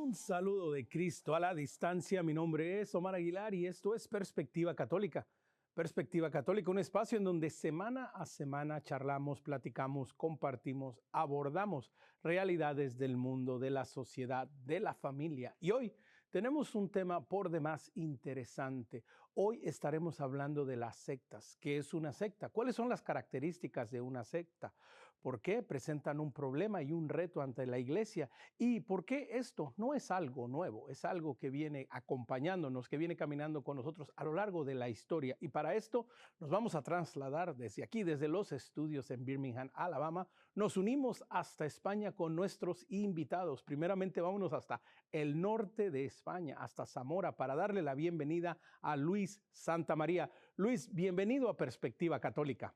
Un saludo de Cristo a la distancia. Mi nombre es Omar Aguilar y esto es Perspectiva Católica. Perspectiva Católica, un espacio en donde semana a semana charlamos, platicamos, compartimos, abordamos realidades del mundo, de la sociedad, de la familia. Y hoy tenemos un tema por demás interesante. Hoy estaremos hablando de las sectas. ¿Qué es una secta? ¿Cuáles son las características de una secta? ¿Por qué presentan un problema y un reto ante la iglesia? ¿Y por qué esto no es algo nuevo? Es algo que viene acompañándonos, que viene caminando con nosotros a lo largo de la historia. Y para esto nos vamos a trasladar desde aquí, desde los estudios en Birmingham, Alabama. Nos unimos hasta España con nuestros invitados. Primeramente vámonos hasta el norte de España, hasta Zamora, para darle la bienvenida a Luis Santamaría. Luis, bienvenido a Perspectiva Católica.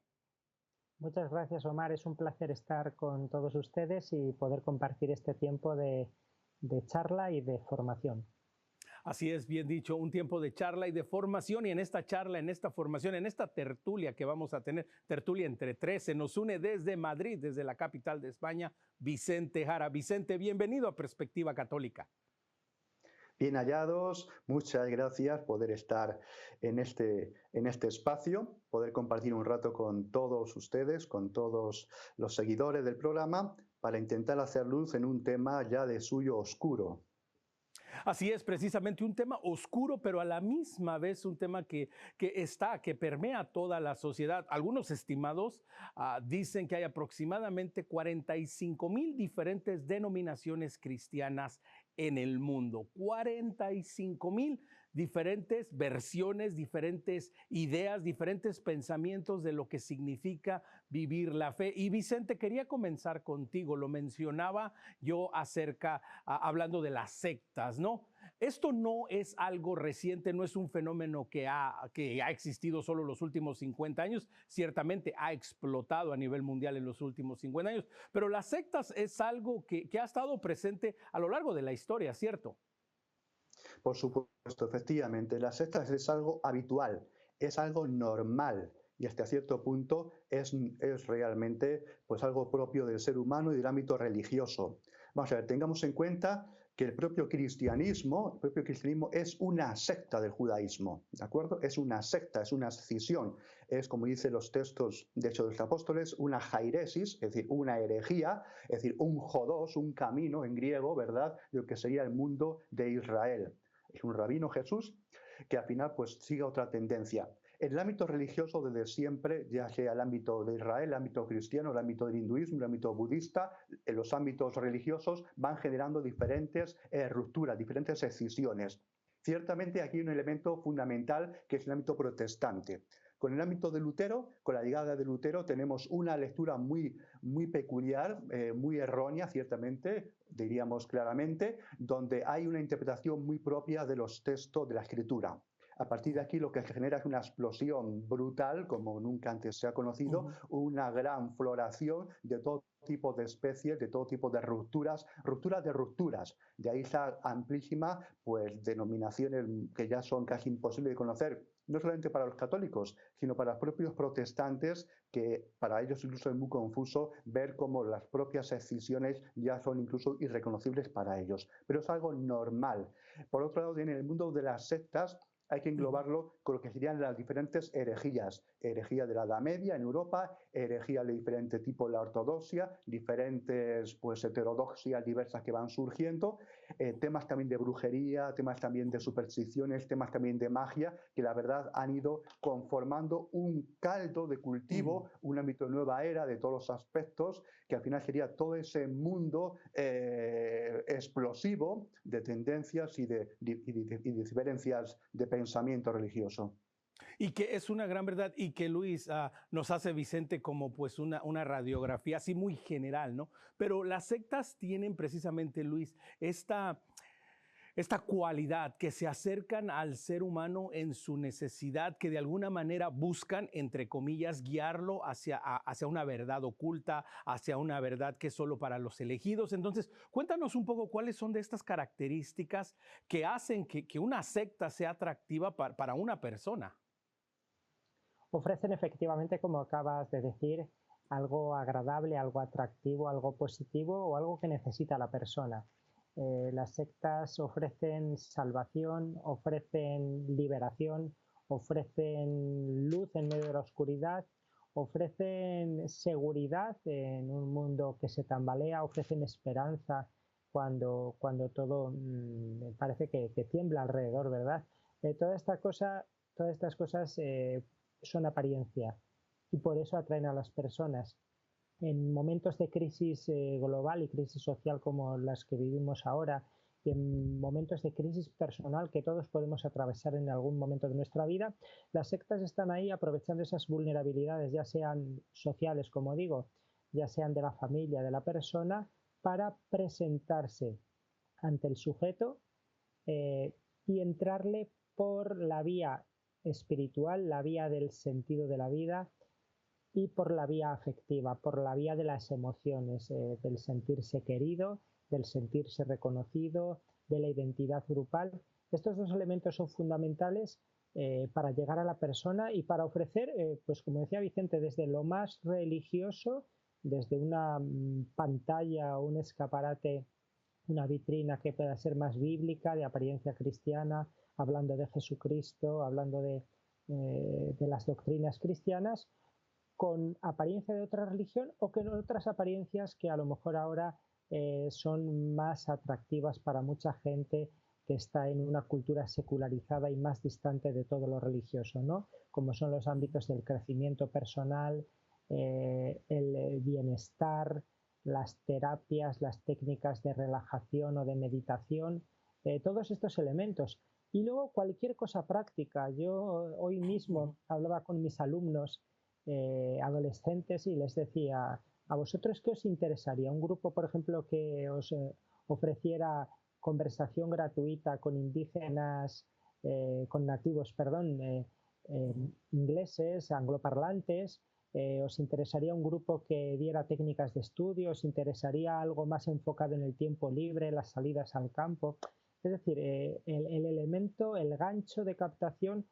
Muchas gracias, Omar. Es un placer estar con todos ustedes y poder compartir este tiempo de charla y de formación. Así es, bien dicho, un tiempo de charla y de formación. Y en esta charla, en esta formación, en esta tertulia que vamos a tener, tertulia entre tres, se nos une desde Madrid, desde la capital de España, Vicente Jara. Vicente, bienvenido a Perspectiva Católica. Bien hallados, muchas gracias por poder estar en este espacio, poder compartir un rato con todos ustedes, con todos los seguidores del programa, para intentar hacer luz en un tema ya de suyo oscuro. Así es, precisamente un tema oscuro, pero a la misma vez un tema que permea toda la sociedad. Algunos estimados dicen que hay aproximadamente 45,000 diferentes denominaciones cristianas en el mundo. 45,000 diferentes versiones, diferentes ideas, diferentes pensamientos de lo que significa vivir la fe. Y Vicente, quería comenzar contigo. Lo mencionaba yo hablando de las sectas, ¿no? Esto no es algo reciente, no es un fenómeno que ha existido solo los últimos 50 años. Ciertamente ha explotado a nivel mundial en los últimos 50 años, pero las sectas es algo que ha estado presente a lo largo de la historia, ¿cierto? Por supuesto, efectivamente, las sectas es algo habitual, es algo normal. Y hasta cierto punto es realmente pues algo propio del ser humano y del ámbito religioso. Vamos a ver, tengamos en cuenta que el propio cristianismo es una secta del judaísmo, ¿de acuerdo? Es una secta, es una escisión, es, como dicen los textos de Hechos de los Apóstoles, una jairesis, es decir, una herejía, es decir, un jodos, un camino en griego, ¿verdad?, de lo que sería el mundo de Israel. Es un rabino Jesús que al final pues sigue otra tendencia. En el ámbito religioso desde siempre, ya sea el ámbito de Israel, el ámbito cristiano, el ámbito del hinduismo, el ámbito budista, en los ámbitos religiosos van generando diferentes rupturas, diferentes escisiones. Ciertamente aquí hay un elemento fundamental que es el ámbito protestante. Con el ámbito de Lutero, con la llegada de Lutero, tenemos una lectura muy peculiar, muy errónea, ciertamente, diríamos claramente, donde hay una interpretación muy propia de los textos de la Escritura. A partir de aquí lo que se genera es una explosión brutal, como nunca antes se ha conocido, una gran floración de todo tipo de especies, de todo tipo de rupturas de rupturas. De ahí esa amplísima pues, denominaciones que ya son casi imposibles de conocer, no solamente para los católicos, sino para los propios protestantes, que para ellos incluso es muy confuso ver cómo las propias escisiones ya son incluso irreconocibles para ellos. Pero es algo normal. Por otro lado, en el mundo de las sectas, hay que englobarlo con lo que serían las diferentes herejías. Herejía de la Edad Media en Europa, herejía de diferente tipo en la ortodoxia, diferentes pues, heterodoxias diversas que van surgiendo, temas también de brujería, temas también de supersticiones, temas también de magia, que la verdad han ido conformando un caldo de cultivo, un ámbito de nueva era de todos los aspectos, que al final sería todo ese mundo explosivo de tendencias y de diferencias de pensamiento religioso. Y que es una gran verdad y que Luis nos hace Vicente como pues una radiografía así muy general, ¿no? Pero las sectas tienen precisamente, Luis, esta cualidad que se acercan al ser humano en su necesidad, que de alguna manera buscan, entre comillas, guiarlo hacia una verdad oculta, hacia una verdad que es solo para los elegidos. Entonces, cuéntanos un poco cuáles son de estas características que hacen que una secta sea atractiva para una persona. Ofrecen efectivamente, como acabas de decir, algo agradable, algo atractivo, algo positivo o algo que necesita la persona. Las sectas ofrecen salvación, ofrecen liberación, ofrecen luz en medio de la oscuridad, ofrecen seguridad en un mundo que se tambalea, ofrecen esperanza cuando todo parece que tiembla alrededor, ¿verdad? Todas estas cosas son apariencia y por eso atraen a las personas. En momentos de crisis global y crisis social como las que vivimos ahora, y en momentos de crisis personal que todos podemos atravesar en algún momento de nuestra vida, las sectas están ahí aprovechando esas vulnerabilidades, ya sean sociales, como digo, ya sean de la familia, de la persona, para presentarse ante el sujeto y entrarle por la vía espiritual, la vía del sentido de la vida, y por la vía afectiva, por la vía de las emociones, del sentirse querido, del sentirse reconocido, de la identidad grupal. Estos dos elementos son fundamentales para llegar a la persona y para ofrecer, pues como decía Vicente, desde lo más religioso, desde una pantalla o un escaparate, una vitrina que pueda ser más bíblica, de apariencia cristiana, hablando de Jesucristo, hablando de las doctrinas cristianas, con apariencia de otra religión o con otras apariencias que a lo mejor ahora son más atractivas para mucha gente que está en una cultura secularizada y más distante de todo lo religioso, ¿no? Como son los ámbitos del crecimiento personal, el bienestar, las terapias, las técnicas de relajación o de meditación, todos estos elementos. Y luego cualquier cosa práctica. Yo hoy mismo hablaba con mis alumnos adolescentes y les decía, ¿a vosotros qué os interesaría? Un grupo, por ejemplo, que os ofreciera conversación gratuita con indígenas, con nativos, perdón, ingleses, angloparlantes. ¿Os interesaría un grupo que diera técnicas de estudio? ¿Os interesaría algo más enfocado en el tiempo libre, las salidas al campo? Es decir, el elemento, el gancho de captación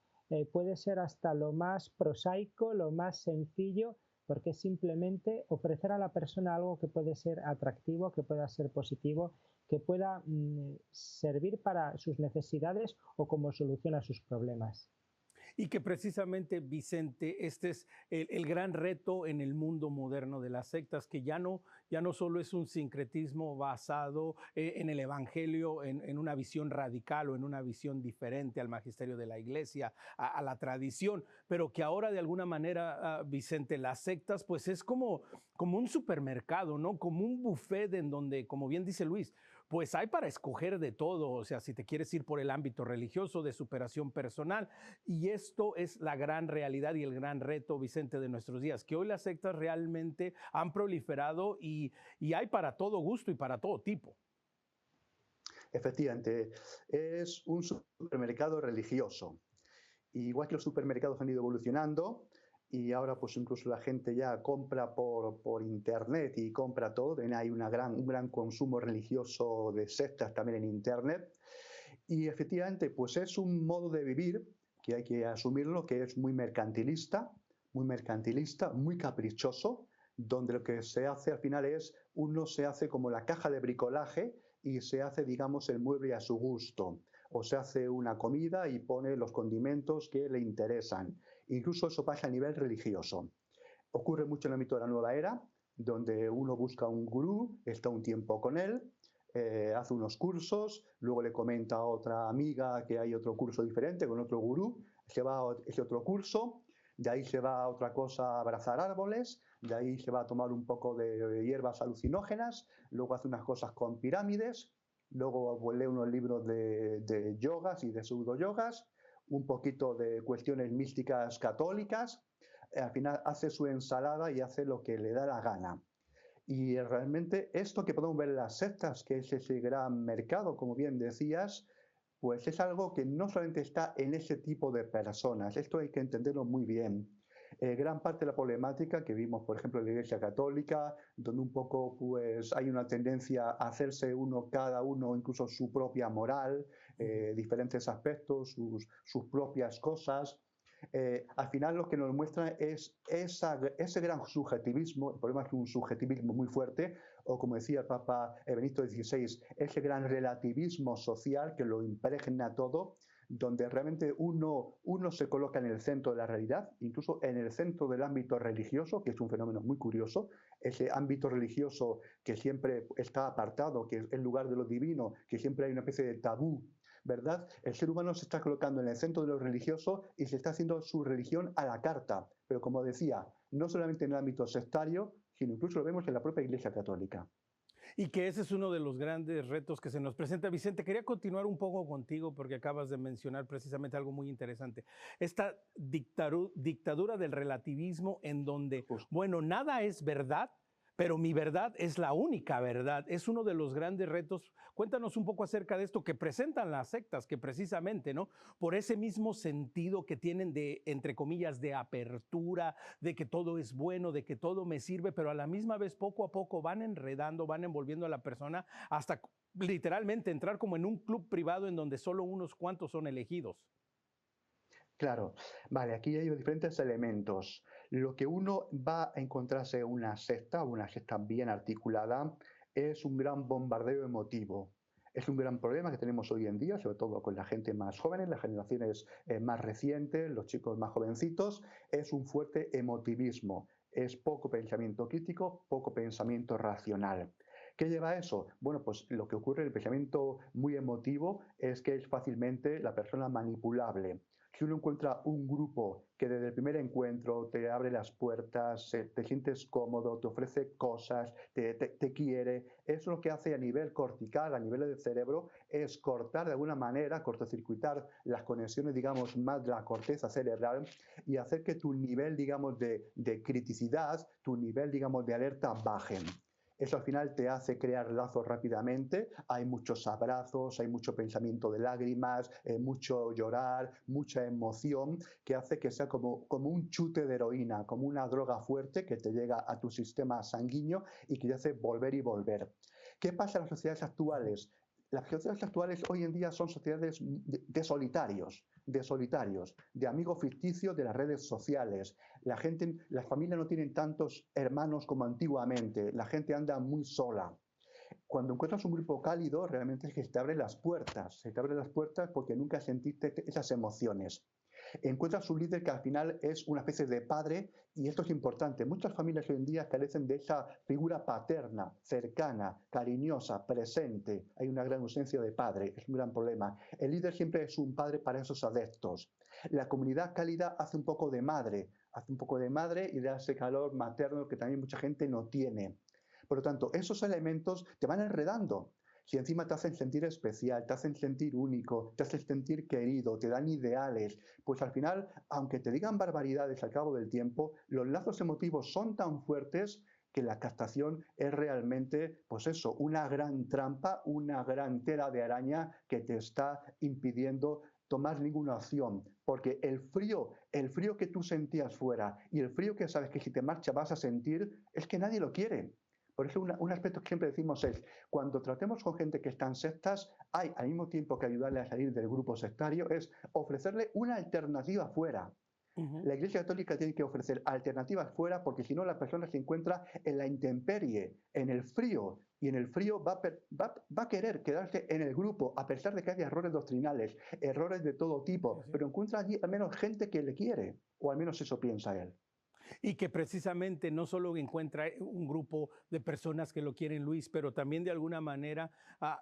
puede ser hasta lo más prosaico, lo más sencillo, porque es simplemente ofrecer a la persona algo que puede ser atractivo, que pueda ser positivo, que pueda servir para sus necesidades o como solución a sus problemas. Y que precisamente, Vicente, este es el gran reto en el mundo moderno de las sectas, que ya no solo es un sincretismo basado en el Evangelio, en una visión radical o en una visión diferente al magisterio de la Iglesia, a la tradición, pero que ahora de alguna manera, Vicente, las sectas pues es como un supermercado, ¿no? Como un buffet en donde, como bien dice Luis, pues hay para escoger de todo, o sea, si te quieres ir por el ámbito religioso, de superación personal, y esto es la gran realidad y el gran reto, Vicente, de nuestros días, que hoy las sectas realmente han proliferado y hay para todo gusto y para todo tipo. Efectivamente, es un supermercado religioso. Igual que los supermercados han ido evolucionando, y ahora pues incluso la gente ya compra por internet y compra todo. Hay un gran consumo religioso de sectas también en internet. Y efectivamente pues es un modo de vivir que hay que asumirlo, que es muy mercantilista, muy caprichoso, donde lo que se hace al final es, uno se hace como la caja de bricolaje y se hace, digamos, el mueble a su gusto. O se hace una comida y pone los condimentos que le interesan. Incluso eso pasa a nivel religioso. Ocurre mucho en el ámbito de la nueva era, donde uno busca un gurú, está un tiempo con él, hace unos cursos, luego le comenta a otra amiga que hay otro curso diferente con otro gurú, se va a ese otro curso, de ahí se va a otra cosa a abrazar árboles, de ahí se va a tomar un poco de hierbas alucinógenas, luego hace unas cosas con pirámides, luego lee unos libros de yogas y de pseudo-yogas, un poquito de cuestiones místicas católicas, al final hace su ensalada y hace lo que le da la gana. Y realmente esto que podemos ver en las sectas, que es ese gran mercado, como bien decías, pues es algo que no solamente está en ese tipo de personas, esto hay que entenderlo muy bien. Gran parte de la problemática que vimos, por ejemplo, en la Iglesia Católica, donde un poco pues, hay una tendencia a hacerse cada uno incluso su propia moral, diferentes aspectos, sus propias cosas. Al final lo que nos muestra es ese gran subjetivismo, el problema es que un subjetivismo muy fuerte, o como decía el Papa Benedicto XVI, ese gran relativismo social que lo impregna todo, donde realmente uno se coloca en el centro de la realidad, incluso en el centro del ámbito religioso, que es un fenómeno muy curioso, ese ámbito religioso que siempre está apartado, que es el lugar de lo divino, que siempre hay una especie de tabú, ¿verdad? El ser humano se está colocando en el centro de lo religioso y se está haciendo su religión a la carta, pero como decía, no solamente en el ámbito sectario, sino incluso lo vemos en la propia Iglesia Católica. Y que ese es uno de los grandes retos que se nos presenta. Vicente, quería continuar un poco contigo porque acabas de mencionar precisamente algo muy interesante. Esta dictadura del relativismo en donde, bueno, nada es verdad, pero mi verdad es la única verdad. Es uno de los grandes retos. Cuéntanos un poco acerca de esto que presentan las sectas, que precisamente, ¿no? Por ese mismo sentido que tienen de, entre comillas, de apertura, de que todo es bueno, de que todo me sirve, pero a la misma vez poco a poco van enredando, van envolviendo a la persona hasta literalmente entrar como en un club privado en donde solo unos cuantos son elegidos. Claro, vale, aquí hay diferentes elementos. Lo que uno va a encontrarse en una secta bien articulada, es un gran bombardeo emotivo. Es un gran problema que tenemos hoy en día, sobre todo con la gente más joven, las generaciones más recientes, los chicos más jovencitos, es un fuerte emotivismo. Es poco pensamiento crítico, poco pensamiento racional. ¿Qué lleva a eso? Bueno, pues lo que ocurre en el pensamiento muy emotivo es que es fácilmente la persona manipulable. Si uno encuentra un grupo que desde el primer encuentro te abre las puertas, te sientes cómodo, te ofrece cosas, te quiere, eso lo que hace a nivel cortical, a nivel del cerebro, es cortar de alguna manera, cortocircuitar las conexiones, digamos, más de la corteza cerebral y hacer que tu nivel, digamos, de criticidad, tu nivel, digamos, de alerta bajen. Eso al final te hace crear lazos rápidamente, hay muchos abrazos, hay mucho pensamiento de lágrimas, mucho llorar, mucha emoción, que hace que sea como un chute de heroína, como una droga fuerte que te llega a tu sistema sanguíneo y que te hace volver y volver. ¿Qué pasa en las sociedades actuales? Las sociedades actuales hoy en día son sociedades de solitarios, de amigos ficticios de las redes sociales. Las familias no tienen tantos hermanos como antiguamente, la gente anda muy sola. Cuando encuentras un grupo cálido, realmente es que se te abren las puertas porque nunca sentiste esas emociones. Encuentras un líder que al final es una especie de padre, y esto es importante. Muchas familias hoy en día carecen de esa figura paterna, cercana, cariñosa, presente. Hay una gran ausencia de padre, es un gran problema. El líder siempre es un padre para esos adeptos. La comunidad cálida hace un poco de madre y da ese calor materno que también mucha gente no tiene. Por lo tanto, esos elementos te van enredando. Si encima te hacen sentir especial, te hacen sentir único, te hacen sentir querido, te dan ideales, pues al final, aunque te digan barbaridades al cabo del tiempo, los lazos emotivos son tan fuertes que la captación es realmente, pues eso, una gran trampa, una gran tela de araña que te está impidiendo tomar ninguna acción, porque el frío que tú sentías fuera y el frío que sabes que si te marcha vas a sentir, es que nadie lo quiere. Por eso un aspecto que siempre decimos es, cuando tratemos con gente que está en sectas, hay al mismo tiempo que ayudarle a salir del grupo sectario, es ofrecerle una alternativa fuera. La Iglesia Católica tiene que ofrecer alternativas fuera porque si no la persona se encuentra en la intemperie, en el frío, y en el frío va a querer quedarse en el grupo a pesar de que haya errores doctrinales, errores de todo tipo, pero encuentra allí al menos gente que le quiere, o al menos eso piensa él. Y que precisamente no solo encuentra un grupo de personas que lo quieren, Luis, pero también de alguna manera,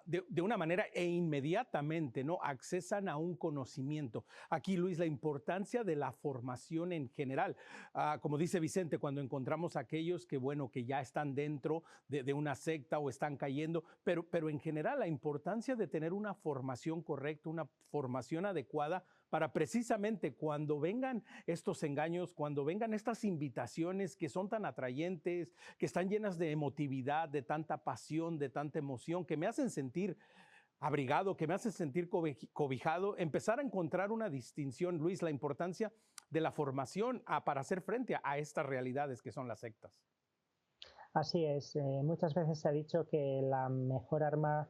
de una manera e inmediatamente, ¿no? Accesan a un conocimiento. Aquí, Luis, la importancia de la formación en general. Como dice Vicente, cuando encontramos a aquellos que, bueno, que ya están dentro de una secta o están cayendo, pero en general la importancia de tener una formación correcta, una formación adecuada para precisamente cuando vengan estos engaños, cuando vengan estas invitaciones que son tan atrayentes, que están llenas de emotividad, de tanta pasión, de tanta emoción, que me hacen sentir abrigado, que me hacen sentir cobijado, empezar a encontrar una distinción, Luis, la importancia de la formación para hacer frente a estas realidades que son las sectas. Así es, muchas veces se ha dicho que la mejor arma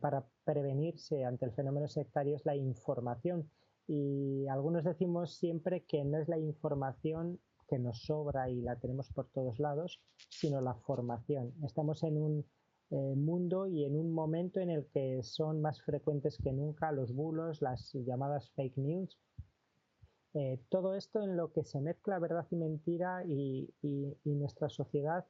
para prevenirse ante el fenómeno sectario es la información. Y algunos decimos siempre que no es la información que nos sobra y la tenemos por todos lados, sino la formación. Estamos en un mundo y en un momento en el que son más frecuentes que nunca los bulos, las llamadas fake news. Todo esto en lo que se mezcla verdad y mentira y nuestra sociedad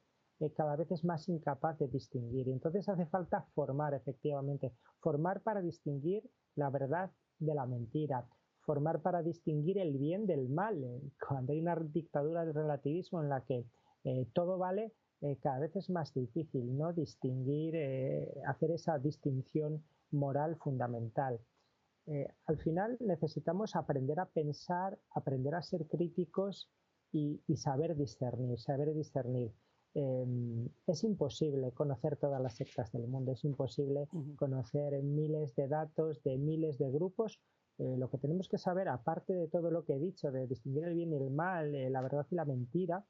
cada vez es más incapaz de distinguir. Y entonces hace falta formar, efectivamente, formar para distinguir la verdad de la mentira, formar para distinguir el bien del mal. Cuando hay una dictadura del relativismo en la que todo vale, cada vez es más difícil, ¿no? Distinguir, hacer esa distinción moral fundamental. Al final necesitamos aprender a pensar, aprender a ser críticos y saber discernir, saber discernir. Es imposible conocer todas las sectas del mundo, es imposible conocer miles de datos de miles de grupos. Lo que tenemos que saber, aparte de todo lo que he dicho, de distinguir el bien y el mal, la verdad y la mentira,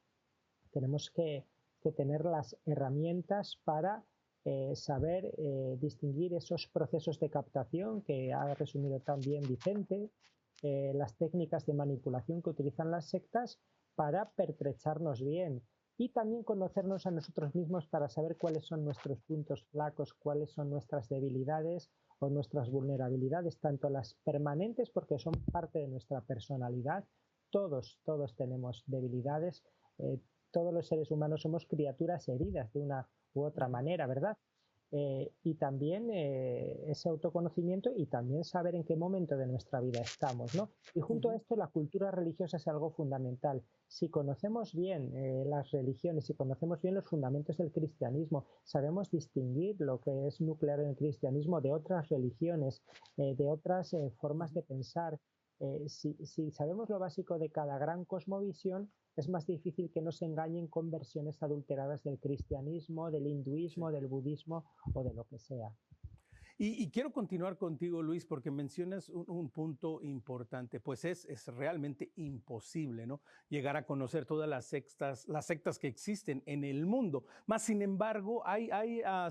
tenemos que tener las herramientas para saber distinguir esos procesos de captación que ha resumido también Vicente, las técnicas de manipulación que utilizan las sectas para pertrecharnos bien y también conocernos a nosotros mismos para saber cuáles son nuestros puntos flacos, cuáles son nuestras debilidades o nuestras vulnerabilidades, tanto las permanentes porque son parte de nuestra personalidad, todos tenemos debilidades, todos los seres humanos somos criaturas heridas de una u otra manera, ¿verdad? Y también ese autoconocimiento y también saber en qué momento de nuestra vida estamos, ¿no? Y junto a esto la cultura religiosa es algo fundamental. Si conocemos bien las religiones, si conocemos bien los fundamentos del cristianismo, sabemos distinguir lo que es nuclear en el cristianismo de otras religiones, de otras formas de pensar. Si sabemos lo básico de cada gran cosmovisión, es más difícil que nos engañen con versiones adulteradas del cristianismo, del hinduismo, del budismo o de lo que sea. Y quiero continuar contigo, Luis, porque mencionas un punto importante, pues es realmente imposible, ¿no? Llegar a conocer todas las sectas que existen en el mundo. Más sin embargo,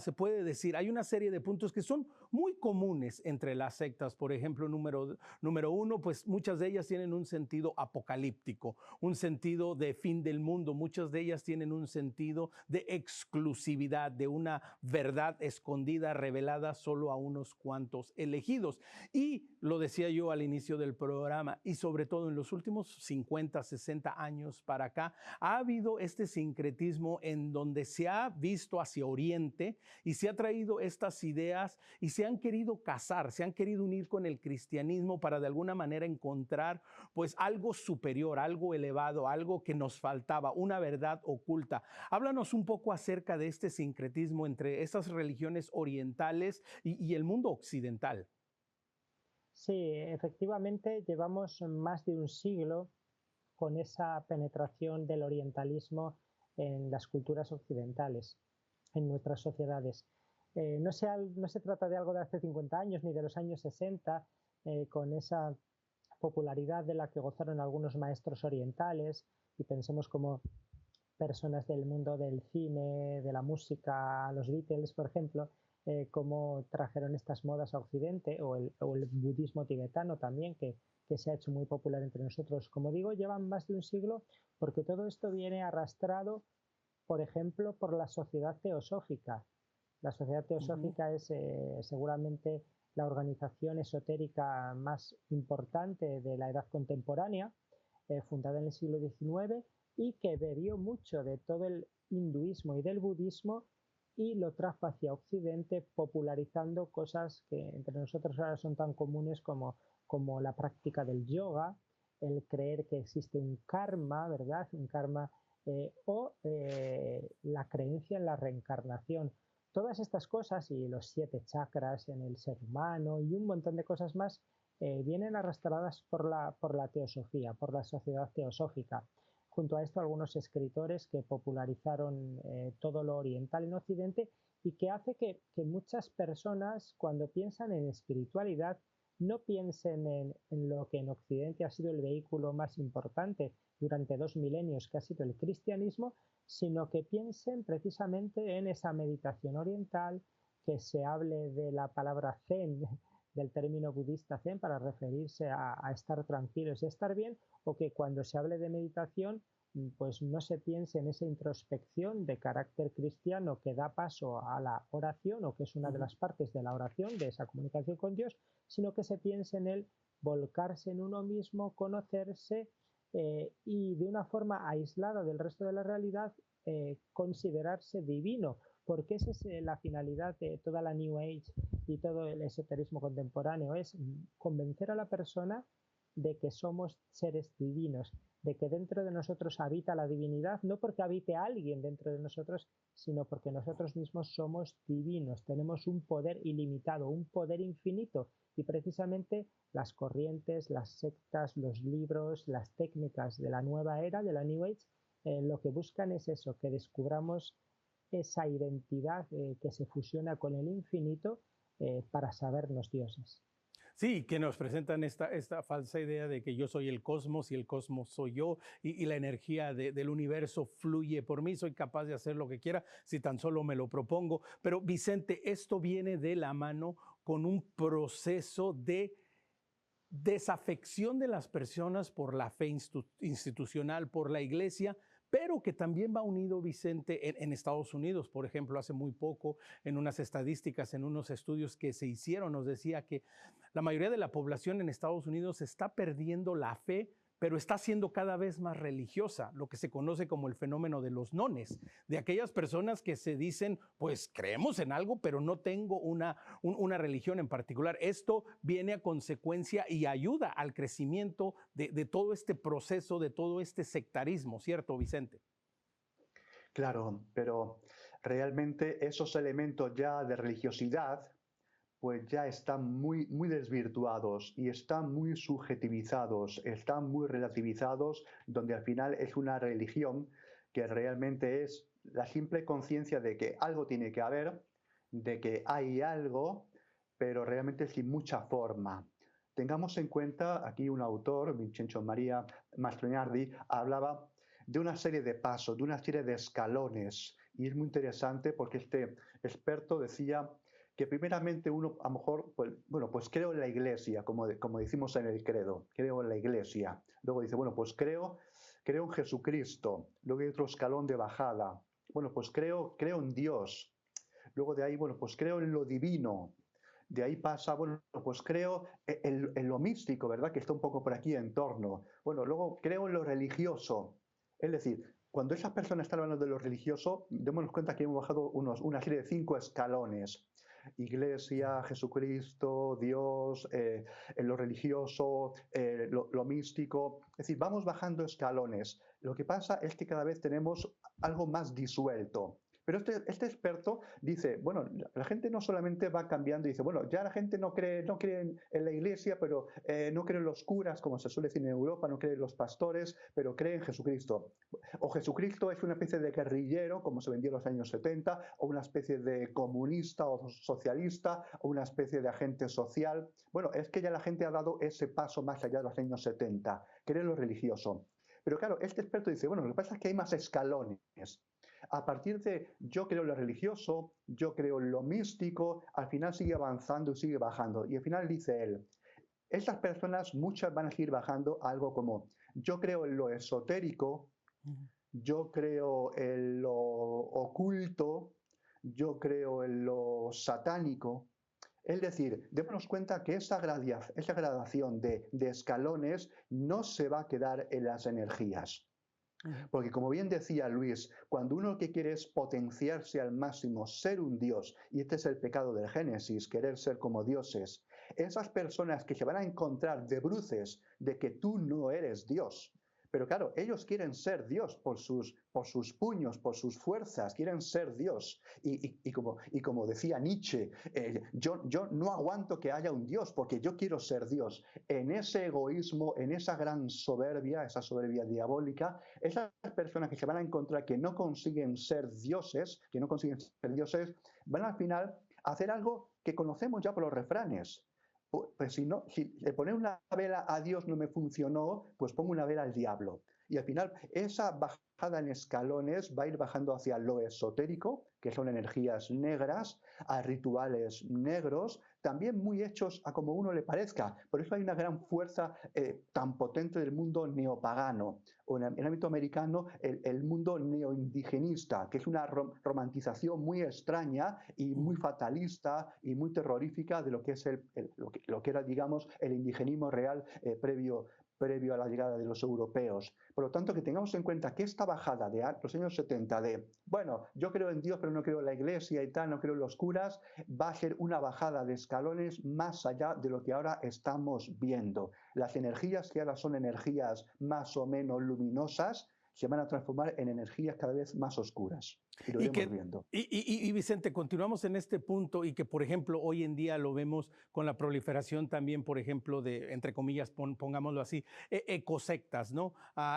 se puede decir, hay una serie de puntos que son muy comunes entre las sectas. Por ejemplo, número uno, pues muchas de ellas tienen un sentido apocalíptico, un sentido de fin del mundo. Muchas de ellas tienen un sentido de exclusividad, de una verdad escondida, revelada solo a unos cuantos elegidos. Y lo decía yo al inicio del programa, y sobre todo en los últimos 50, 60 años para acá, ha habido este sincretismo en donde se ha visto hacia Oriente y se ha traído estas ideas y se han querido casar, se han querido unir con el cristianismo para de alguna manera encontrar pues algo superior, algo elevado, algo que nos faltaba, una verdad oculta. Háblanos un poco acerca de este sincretismo entre estas religiones orientales y el mundo occidental. Sí, efectivamente llevamos más de un siglo con esa penetración del orientalismo en las culturas occidentales, en nuestras sociedades. No se trata de algo de hace 50 años ni de los años 60, con esa popularidad de la que gozaron algunos maestros orientales, y pensemos como personas del mundo del cine, de la música, los Beatles, por ejemplo, cómo trajeron estas modas a Occidente, o el budismo tibetano también, que se ha hecho muy popular entre nosotros. Como digo, llevan más de un siglo porque todo esto viene arrastrado, por ejemplo, por la sociedad teosófica. La sociedad teosófica es seguramente la organización esotérica más importante de la edad contemporánea, fundada en el siglo XIX, y que bebió mucho de todo el hinduismo y del budismo y lo trajo hacia Occidente, popularizando cosas que entre nosotros ahora son tan comunes como la práctica del yoga, el creer que existe un karma, ¿verdad? Un karma, o la creencia en la reencarnación. Todas estas cosas y los 7 chakras en el ser humano y un montón de cosas más vienen arrastradas por la teosofía, por la sociedad teosófica. Junto a esto, algunos escritores que popularizaron todo lo oriental en Occidente y que hace que muchas personas, cuando piensan en espiritualidad, no piensen en lo que en Occidente ha sido el vehículo más importante durante 2 milenios, que ha sido el cristianismo, sino que piensen precisamente en esa meditación oriental, que se hable de la palabra zen, del término budista zen para referirse a estar tranquilos y estar bien, o que cuando se hable de meditación pues no se piense en esa introspección de carácter cristiano que da paso a la oración o que es una de las partes de la oración, de esa comunicación con Dios, sino que se piense en el volcarse en uno mismo, conocerse y de una forma aislada del resto de la realidad considerarse divino, porque esa es la finalidad de toda la New Age y todo el esoterismo contemporáneo, es convencer a la persona de que somos seres divinos, de que dentro de nosotros habita la divinidad, no porque habite alguien dentro de nosotros, sino porque nosotros mismos somos divinos, tenemos un poder ilimitado, un poder infinito, y precisamente las corrientes, las sectas, los libros, las técnicas de la nueva era, de la New Age, lo que buscan es eso, que descubramos esa identidad que se fusiona con el infinito para sabernos dioses. Sí, que nos presentan esta falsa idea de que yo soy el cosmos y el cosmos soy yo y la energía del universo fluye por mí, soy capaz de hacer lo que quiera si tan solo me lo propongo. Pero Vicente, esto viene de la mano con un proceso de desafección de las personas por la fe institucional, por la iglesia, pero que también va unido, Vicente, en Estados Unidos. Por ejemplo, hace muy poco, en unas estadísticas, en unos estudios que se hicieron, nos decía que la mayoría de la población en Estados Unidos está perdiendo la fe, pero está siendo cada vez más religiosa, lo que se conoce como el fenómeno de los nones, de aquellas personas que se dicen, pues creemos en algo, pero no tengo una religión en particular. Esto viene a consecuencia y ayuda al crecimiento de todo este proceso, de todo este sectarismo, ¿cierto, Vicente? Claro, pero realmente esos elementos ya de religiosidad pues ya están muy desvirtuados y están muy subjetivizados, están muy relativizados, donde al final es una religión que realmente es la simple conciencia de que algo tiene que haber, de que hay algo, pero realmente sin mucha forma. Tengamos en cuenta, aquí un autor, Vincenzo Maria Mastroianni, hablaba de una serie de pasos, de una serie de escalones, y es muy interesante porque este experto decía que primeramente uno a lo mejor, pues creo en la iglesia, como decimos en el credo, creo en la iglesia. Luego dice, bueno, pues creo en Jesucristo. Luego hay otro escalón de bajada. Bueno, pues creo en Dios. Luego de ahí, bueno, pues creo en lo divino. De ahí pasa, bueno, pues creo en lo místico, ¿verdad? Que está un poco por aquí en torno. Bueno, luego creo en lo religioso. Es decir, cuando esas personas están hablando de lo religioso, démonos cuenta que hemos bajado una serie de 5 escalones. Iglesia, Jesucristo, Dios, en lo religioso, lo místico. Es decir, vamos bajando escalones. Lo que pasa es que cada vez tenemos algo más disuelto. Pero este experto dice, bueno, la gente no solamente va cambiando y dice, bueno, ya la gente no cree en la iglesia, pero no cree en los curas, como se suele decir en Europa, no cree en los pastores, pero cree en Jesucristo. O Jesucristo es una especie de guerrillero, como se vendía en los años 70, o una especie de comunista o socialista, o una especie de agente social. Bueno, es que ya la gente ha dado ese paso más allá de los años 70, cree en lo religioso. Pero claro, este experto dice, bueno, lo que pasa es que hay más escalones. A partir de yo creo en lo religioso, yo creo en lo místico, al final sigue avanzando y sigue bajando. Y al final dice él, estas personas, muchas van a seguir bajando a algo como, yo creo en lo esotérico, yo creo en lo oculto, yo creo en lo satánico. Es decir, démonos cuenta que esa gradación de escalones no se va a quedar en las energías. Porque como bien decía Luis, cuando uno lo que quiere es potenciarse al máximo, ser un dios, y este es el pecado del Génesis, querer ser como dioses, esas personas que se van a encontrar de bruces de que tú no eres Dios, pero claro, ellos quieren ser Dios por sus puños, por sus fuerzas, quieren ser Dios. Y como decía Nietzsche, yo no aguanto que haya un Dios porque yo quiero ser Dios. En ese egoísmo, en esa gran soberbia, esa soberbia diabólica, esas personas que se van a encontrar que no consiguen ser dioses, van al final a hacer algo que conocemos ya por los refranes. Pues si poner una vela a Dios no me funcionó, pues pongo una vela al diablo. Y al final esa bajada en escalones va a ir bajando hacia lo esotérico, que son energías negras, a rituales negros, también muy hechos a como uno le parezca. Por eso hay una gran fuerza tan potente del mundo neopagano, o en el ámbito americano el mundo neoindigenista, que es una romantización muy extraña y muy fatalista y muy terrorífica de lo que es lo que era, digamos, el indigenismo real previo a la llegada de los europeos. Por lo tanto, que tengamos en cuenta que esta bajada de los años 70 bueno, yo creo en Dios, pero no creo en la Iglesia y tal, no creo en los curas, va a ser una bajada de escalones más allá de lo que ahora estamos viendo. Las energías que ahora son energías más o menos luminosas se van a transformar en energías cada vez más oscuras. Y lo iremos viendo. Y Vicente, continuamos en este punto y que, por ejemplo, hoy en día lo vemos con la proliferación también, por ejemplo, de, entre comillas, pongámoslo así, ecosectas, ¿no?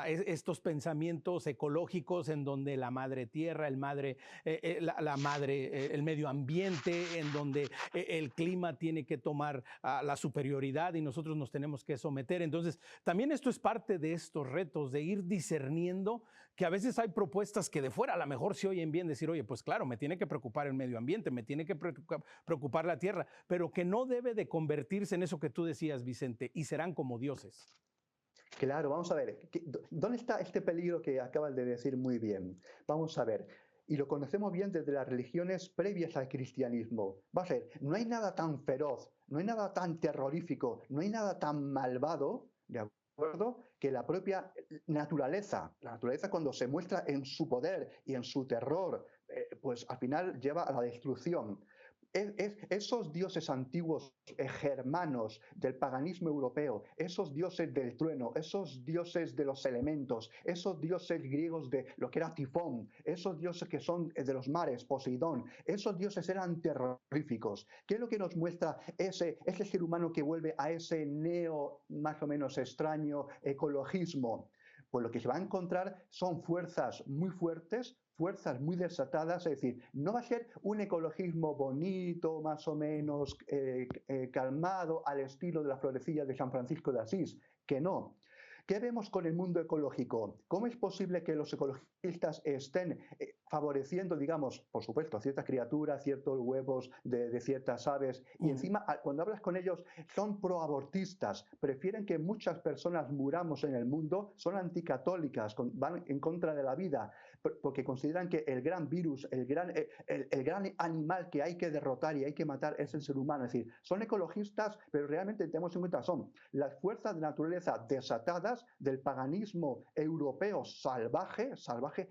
Estos pensamientos ecológicos en donde la madre tierra, el medio ambiente, en donde el clima tiene que tomar la superioridad y nosotros nos tenemos que someter. Entonces, también esto es parte de estos retos, de ir discerniendo que a veces hay propuestas que de fuera a lo mejor se oyen bien decir, oye, pues claro, me tiene que preocupar el medio ambiente, me tiene que preocupar la tierra, pero que no debe de convertirse en eso que tú decías, Vicente, y serán como dioses. Claro, vamos a ver, ¿dónde está este peligro que acabas de decir muy bien? Vamos a ver, y lo conocemos bien desde las religiones previas al cristianismo. Va a ser, no hay nada tan feroz, no hay nada tan terrorífico, no hay nada tan malvado, ¿de acuerdo?, que la propia naturaleza. La naturaleza, cuando se muestra en su poder y en su terror, pues al final lleva a la destrucción. Esos dioses antiguos germanos del paganismo europeo, esos dioses del trueno, esos dioses de los elementos, esos dioses griegos de lo que era Tifón, esos dioses que son de los mares, Poseidón, esos dioses eran terroríficos. ¿Qué es lo que nos muestra ese ser humano que vuelve a ese más o menos extraño ecologismo? Pues lo que se va a encontrar son fuerzas muy fuertes, fuerzas muy desatadas, es decir, no va a ser un ecologismo bonito, más o menos calmado, al estilo de la florecilla de San Francisco de Asís, que no. ¿Qué vemos con el mundo ecológico? ¿Cómo es posible que los ecologistas estén favoreciendo, digamos, por supuesto, a ciertas criaturas, ciertos huevos de ciertas aves, y encima, cuando hablas con ellos, son proabortistas, prefieren que muchas personas muramos en el mundo, son anticatólicas, van en contra de la vida, porque consideran que el gran virus, el gran animal que hay que derrotar y hay que matar es el ser humano? Es decir, son ecologistas, pero realmente tenemos en cuenta, son las fuerzas de naturaleza desatadas del paganismo europeo salvaje,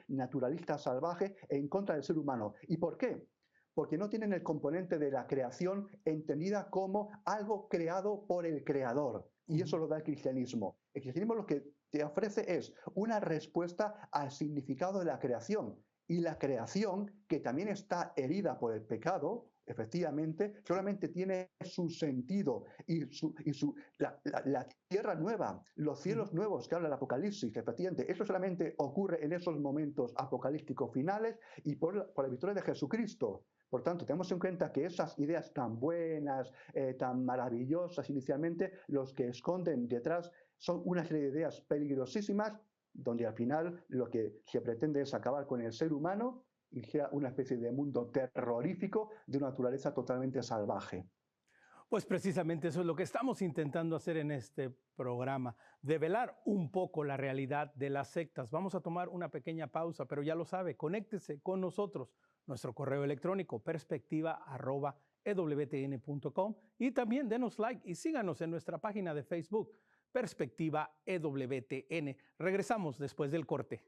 naturalista salvaje, en contra del ser humano. ¿Y por qué? Porque no tienen el componente de la creación entendida como algo creado por el creador. Y eso lo da el cristianismo. El cristianismo lo que te ofrece es una respuesta al significado de la creación. Y la creación, que también está herida por el pecado, efectivamente, solamente tiene su sentido y la tierra nueva, los cielos nuevos que habla el Apocalipsis, efectivamente, eso solamente ocurre en esos momentos apocalípticos finales y por la victoria de Jesucristo. Por tanto, tenemos en cuenta que esas ideas tan buenas, tan maravillosas inicialmente, los que esconden detrás son una serie de ideas peligrosísimas, donde al final lo que se pretende es acabar con el ser humano y sea una especie de mundo terrorífico de una naturaleza totalmente salvaje. Pues precisamente eso es lo que estamos intentando hacer en este programa, develar un poco la realidad de las sectas. Vamos a tomar una pequeña pausa, pero ya lo sabe, conéctese con nosotros. Nuestro correo electrónico perspectiva@ewtn.com y también denos like y síganos en nuestra página de Facebook, Perspectiva EWTN. Regresamos después del corte.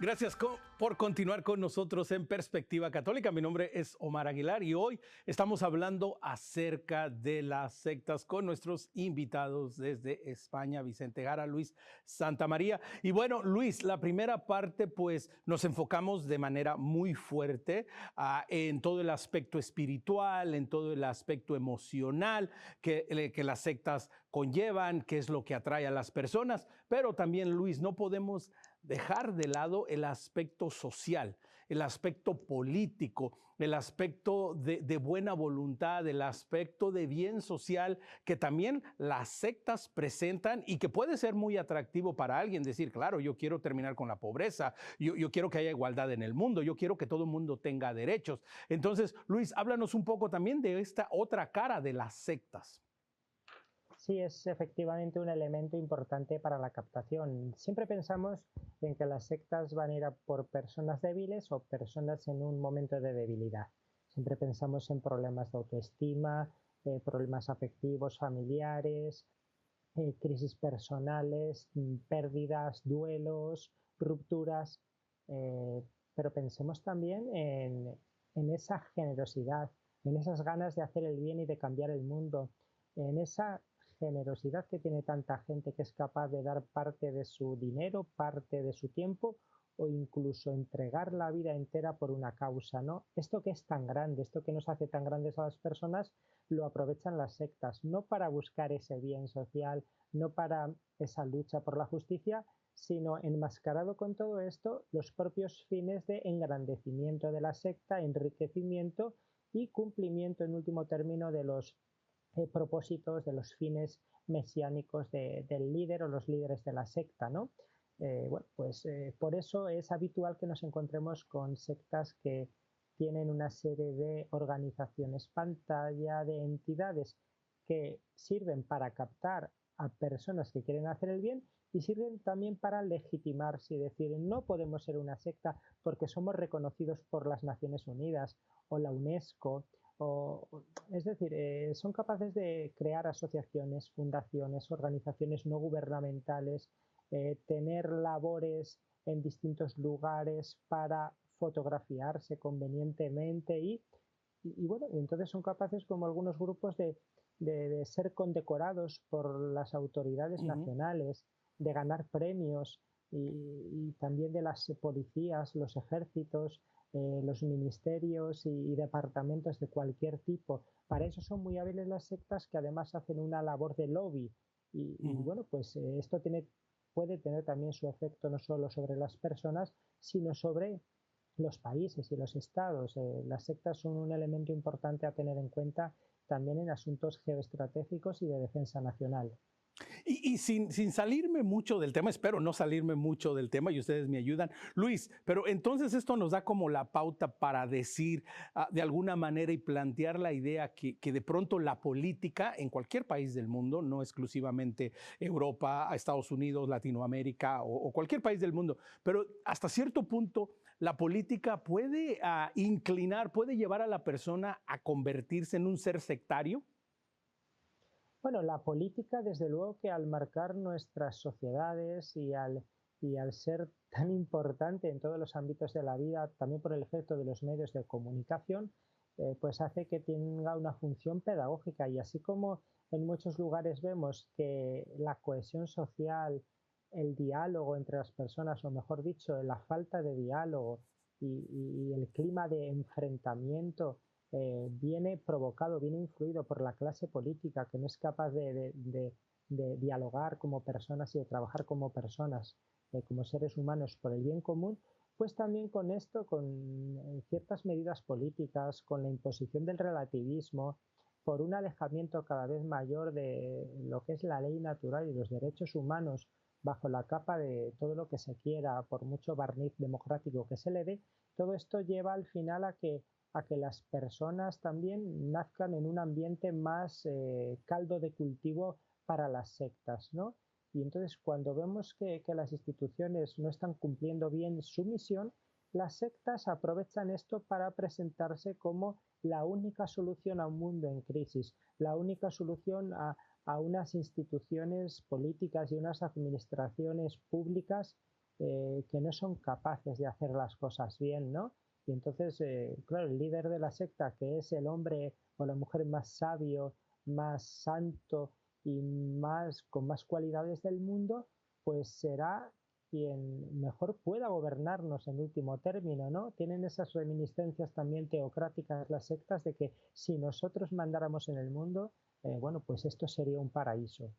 Gracias por continuar con nosotros en Perspectiva Católica. Mi nombre es Omar Aguilar y hoy estamos hablando acerca de las sectas con nuestros invitados desde España, Vicente Gara, Luis Santamaría. Y bueno, Luis, la primera parte pues nos enfocamos de manera muy fuerte en todo el aspecto espiritual, en todo el aspecto emocional que las sectas conllevan, qué es lo que atrae a las personas. Pero también, Luis, no podemos dejar de lado el aspecto social, el aspecto político, el aspecto de buena voluntad, el aspecto de bien social que también las sectas presentan y que puede ser muy atractivo para alguien decir, claro, yo quiero terminar con la pobreza, yo quiero que haya igualdad en el mundo, yo quiero que todo el mundo tenga derechos. Entonces, Luis, háblanos un poco también de esta otra cara de las sectas. Sí, es efectivamente un elemento importante para la captación. Siempre pensamos en que las sectas van a ir a por personas débiles o personas en un momento de debilidad. Siempre pensamos en problemas de autoestima, problemas afectivos, familiares, crisis personales, pérdidas, duelos, rupturas, pero pensemos también en esa generosidad, en esas ganas de hacer el bien y de cambiar el mundo, en esa generosidad que tiene tanta gente que es capaz de dar parte de su dinero, parte de su tiempo o incluso entregar la vida entera por una causa, ¿no? Esto que es tan grande, esto que nos hace tan grandes a las personas, lo aprovechan las sectas, no para buscar ese bien social, no para esa lucha por la justicia, sino enmascarado con todo esto los propios fines de engrandecimiento de la secta, enriquecimiento y cumplimiento en último término de los propósitos, de los fines mesiánicos del líder o los líderes de la secta, ¿no? Por eso es habitual que nos encontremos con sectas que tienen una serie de organizaciones pantalla, de entidades que sirven para captar a personas que quieren hacer el bien y sirven también para legitimarse y decir no podemos ser una secta porque somos reconocidos por las Naciones Unidas o la UNESCO. Es decir, son capaces de crear asociaciones, fundaciones, organizaciones no gubernamentales, tener labores en distintos lugares para fotografiarse convenientemente bueno, entonces son capaces como algunos grupos de ser condecorados por las autoridades nacionales, de ganar premios y también de las policías, los ejércitos, los ministerios y departamentos de cualquier tipo. Para eso son muy hábiles las sectas que además hacen una labor de lobby y bueno, pues esto puede tener también su efecto no solo sobre las personas, sino sobre los países y los estados. Las sectas son un elemento importante a tener en cuenta también en asuntos geoestratégicos y de defensa nacional. Y sin salirme mucho del tema, espero no salirme mucho del tema y ustedes me ayudan, Luis, pero entonces esto nos da como la pauta para decir de alguna manera y plantear la idea que de pronto la política en cualquier país del mundo, no exclusivamente Europa, Estados Unidos, Latinoamérica o cualquier país del mundo, pero hasta cierto punto la política puede inclinar, puede llevar a la persona a convertirse en un ser sectario. Bueno, la política, desde luego que al marcar nuestras sociedades y al ser tan importante en todos los ámbitos de la vida, también por el efecto de los medios de comunicación, pues hace que tenga una función pedagógica. Y así como en muchos lugares vemos que la cohesión social, el diálogo entre las personas, o mejor dicho, la falta de diálogo y el clima de enfrentamiento viene provocado, viene influido por la clase política que no es capaz de dialogar como personas y de trabajar como personas, como seres humanos por el bien común, pues también con esto, con ciertas medidas políticas, con la imposición del relativismo, por un alejamiento cada vez mayor de lo que es la ley natural y los derechos humanos bajo la capa de todo lo que se quiera, por mucho barniz democrático que se le dé, todo esto lleva al final a que las personas también nazcan en un ambiente más caldo de cultivo para las sectas, ¿no? Y entonces cuando vemos que las instituciones no están cumpliendo bien su misión, las sectas aprovechan esto para presentarse como la única solución a un mundo en crisis, la única solución a unas instituciones políticas y unas administraciones públicas que no son capaces de hacer las cosas bien, ¿no? Y entonces, claro, el líder de la secta, que es el hombre o la mujer más sabio, más santo y con más cualidades del mundo, pues será quien mejor pueda gobernarnos en último término, ¿no? Tienen esas reminiscencias también teocráticas las sectas de que si nosotros mandáramos en el mundo, bueno, pues esto sería un paraíso.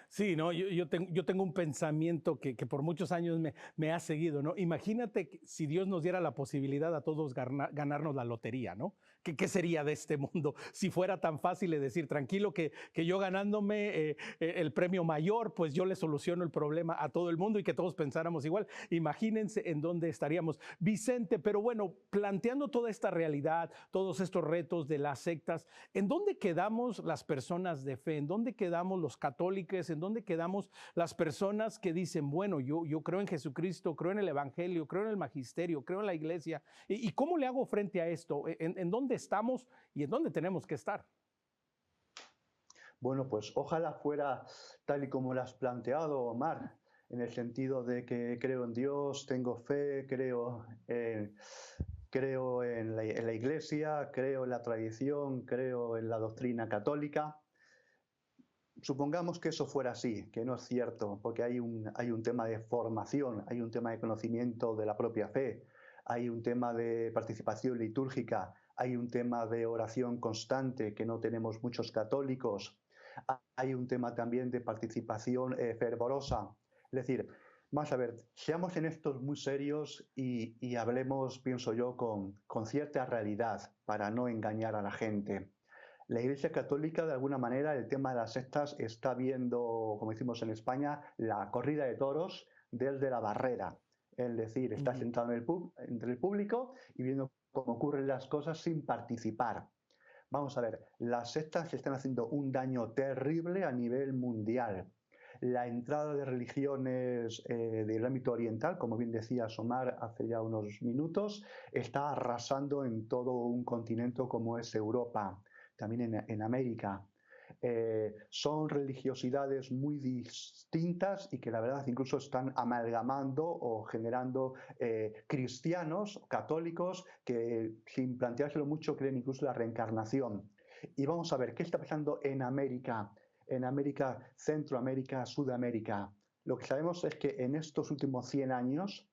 Sí, no, yo tengo un pensamiento que por muchos años me ha seguido, ¿no? Imagínate si Dios nos diera la posibilidad a todos ganarnos la lotería, ¿no? ¿Qué sería de este mundo si fuera tan fácil de decir, tranquilo, que yo ganándome el premio mayor, pues yo le soluciono el problema a todo el mundo y que todos pensáramos igual? Imagínense en dónde estaríamos. Vicente, pero bueno, planteando toda esta realidad, todos estos retos de las sectas, ¿en dónde quedamos las personas de fe? ¿En dónde quedamos los católicos? ¿En dónde quedamos las personas que dicen, bueno, yo creo en Jesucristo, creo en el Evangelio, creo en el magisterio, creo en la iglesia? ¿Y cómo le hago frente a esto? ¿En dónde estamos y en dónde tenemos que estar? Bueno, pues ojalá fuera tal y como lo has planteado, Omar, en el sentido de que creo en Dios, tengo fe, creo en la Iglesia, creo en la tradición, creo en la doctrina católica. Supongamos que eso fuera así, que no es cierto, porque hay un tema de formación, hay un tema de conocimiento de la propia fe, hay un tema de participación litúrgica, hay un tema de oración constante que no tenemos muchos católicos, hay un tema también de participación fervorosa. Es decir, vamos a ver, seamos en estos muy serios y hablemos, pienso yo, con cierta realidad para no engañar a la gente. La Iglesia Católica, de alguna manera, el tema de las sectas está viendo, como decimos en España, la corrida de toros desde la barrera. Es decir, está sentado entre el público y viendo cómo ocurren las cosas sin participar. Vamos a ver, las sectas están haciendo un daño terrible a nivel mundial. La entrada de religiones del ámbito oriental, como bien decía Omar hace ya unos minutos, está arrasando en todo un continente como es Europa, también en América. Son religiosidades muy distintas y que la verdad incluso están amalgamando o generando cristianos, católicos, que sin planteárselo mucho creen incluso la reencarnación. Y vamos a ver, ¿qué está pasando en América, Centroamérica, Sudamérica? Lo que sabemos es que en estos últimos 100 años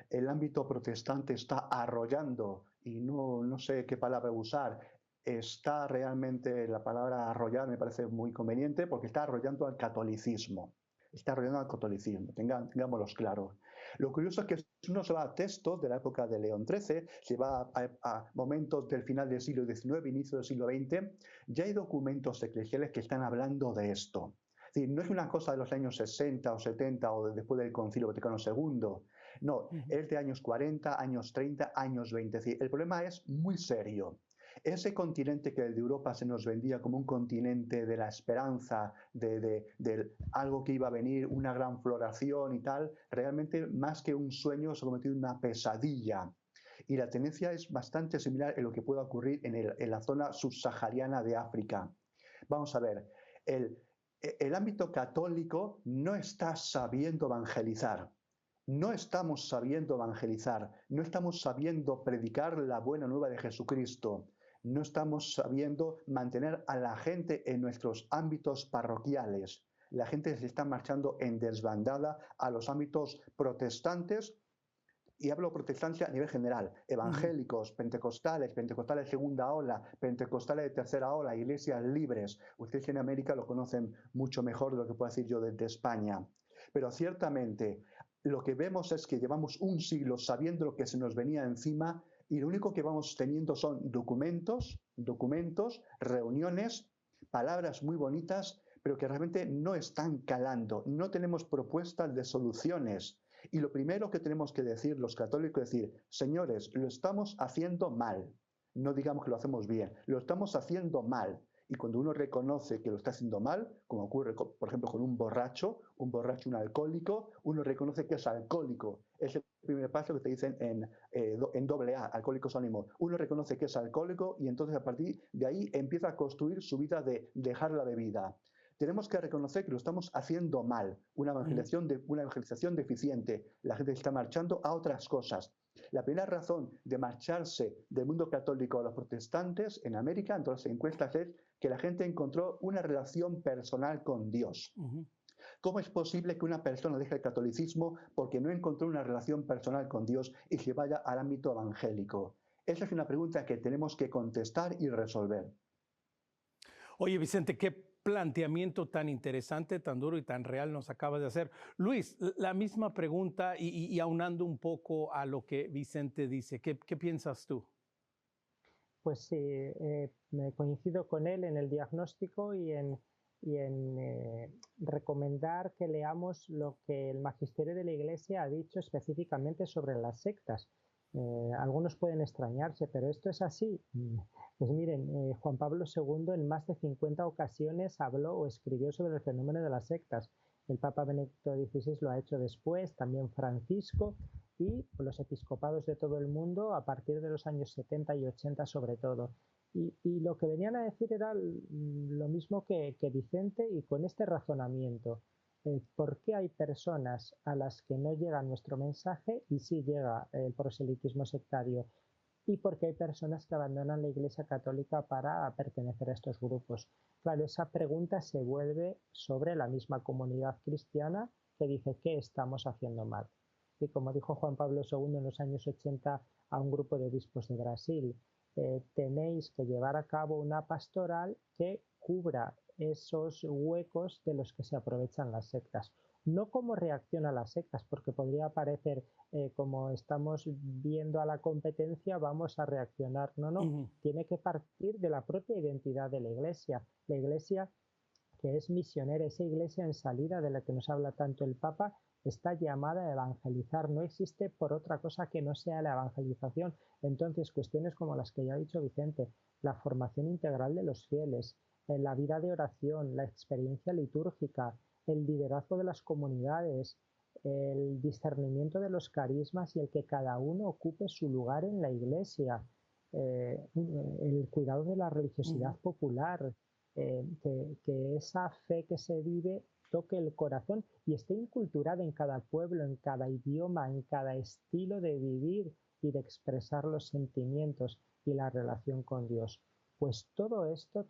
el ámbito protestante está arrollando, y no sé qué palabra usar, está realmente, la palabra arrollar me parece muy conveniente, porque está arrollando al catolicismo. Está arrollando al catolicismo, tengámoslos claros. Lo curioso es que si uno se va a textos de la época de León XIII, se va a momentos del final del siglo XIX, inicio del siglo XX, ya hay documentos eclesiales que están hablando de esto. Es decir, no es una cosa de los años 60 o 70 o después del Concilio Vaticano II. No, es de años 40, años 30, años 20. Es decir, el problema es muy serio. Ese continente que el de Europa se nos vendía como un continente de la esperanza, de algo que iba a venir, una gran floración y tal, realmente más que un sueño se ha convertido en una pesadilla. Y la tendencia es bastante similar en lo que pueda ocurrir en la zona subsahariana de África. Vamos a ver, el ámbito católico no está sabiendo evangelizar. No estamos sabiendo evangelizar, no estamos sabiendo predicar la buena nueva de Jesucristo, no estamos sabiendo mantener a la gente en nuestros ámbitos parroquiales. La gente se está marchando en desbandada a los ámbitos protestantes, y hablo protestantes a nivel general, evangélicos, pentecostales de segunda ola, pentecostales de tercera ola, iglesias libres. Ustedes en América lo conocen mucho mejor de lo que puedo decir yo desde España. Pero ciertamente lo que vemos es que llevamos un siglo sabiendo lo que se nos venía encima y lo único que vamos teniendo son documentos, reuniones, palabras muy bonitas, pero que realmente no están calando. No tenemos propuestas de soluciones. Y lo primero que tenemos que decir los católicos es decir, señores, lo estamos haciendo mal. No digamos que lo hacemos bien, lo estamos haciendo mal. Y cuando uno reconoce que lo está haciendo mal, como ocurre, por ejemplo, con un borracho, un alcohólico, uno reconoce que es alcohólico. Es el primer paso que te dicen en AA, Alcohólicos Anónimos. Uno reconoce que es alcohólico y entonces a partir de ahí empieza a construir su vida de dejar la bebida. tenemos que reconocer que lo estamos haciendo mal, una evangelización deficiente. La gente está marchando a otras cosas. La primera razón de marcharse del mundo católico a los protestantes en América, en todas las encuestas, es que la gente encontró una relación personal con Dios. ¿Cómo es posible que una persona deje el catolicismo porque no encontró una relación personal con Dios y se vaya al ámbito evangélico? Esa es una pregunta que tenemos que contestar y resolver. Oye, Vicente, qué planteamiento tan interesante, tan duro y tan real nos acabas de hacer. Luis, la misma pregunta y aunando un poco a lo que Vicente dice, ¿qué piensas tú? Pues sí, me coincido con él en el diagnóstico y en recomendar que leamos lo que el magisterio de la Iglesia ha dicho específicamente sobre las sectas. Algunos pueden extrañarse, pero esto es así. Pues miren, Juan Pablo II en más de 50 ocasiones habló o escribió sobre el fenómeno de las sectas. El Papa Benedicto XVI lo ha hecho después, también Francisco y los episcopados de todo el mundo a partir de los años 70 y 80 sobre todo. Y lo que venían a decir era lo mismo que Vicente y con este razonamiento. ¿Por qué hay personas a las que no llega nuestro mensaje y sí llega el proselitismo sectario? Y por qué hay personas que abandonan la Iglesia Católica para pertenecer a estos grupos. Claro, esa pregunta se vuelve sobre la misma comunidad cristiana que dice ¿qué estamos haciendo mal? Y como dijo Juan Pablo II en los años 80 a un grupo de obispos de Brasil, tenéis que llevar a cabo una pastoral que cubra esos huecos de los que se aprovechan las sectas. No como reacción a las sectas, porque podría parecer como estamos viendo a la competencia, vamos a reaccionar. No, tiene que partir de la propia identidad de la Iglesia. La Iglesia que es misionera, esa Iglesia en salida de la que nos habla tanto el Papa, está llamada a evangelizar, no existe por otra cosa que no sea la evangelización. Entonces, cuestiones como las que ya ha dicho Vicente, la formación integral de los fieles, la vida de oración, la experiencia litúrgica, el liderazgo de las comunidades, el discernimiento de los carismas y el que cada uno ocupe su lugar en la Iglesia, el cuidado de la religiosidad popular, que esa fe que se vive toque el corazón y esté inculturada en cada pueblo, en cada idioma, en cada estilo de vivir y de expresar los sentimientos y la relación con Dios. Pues todo esto,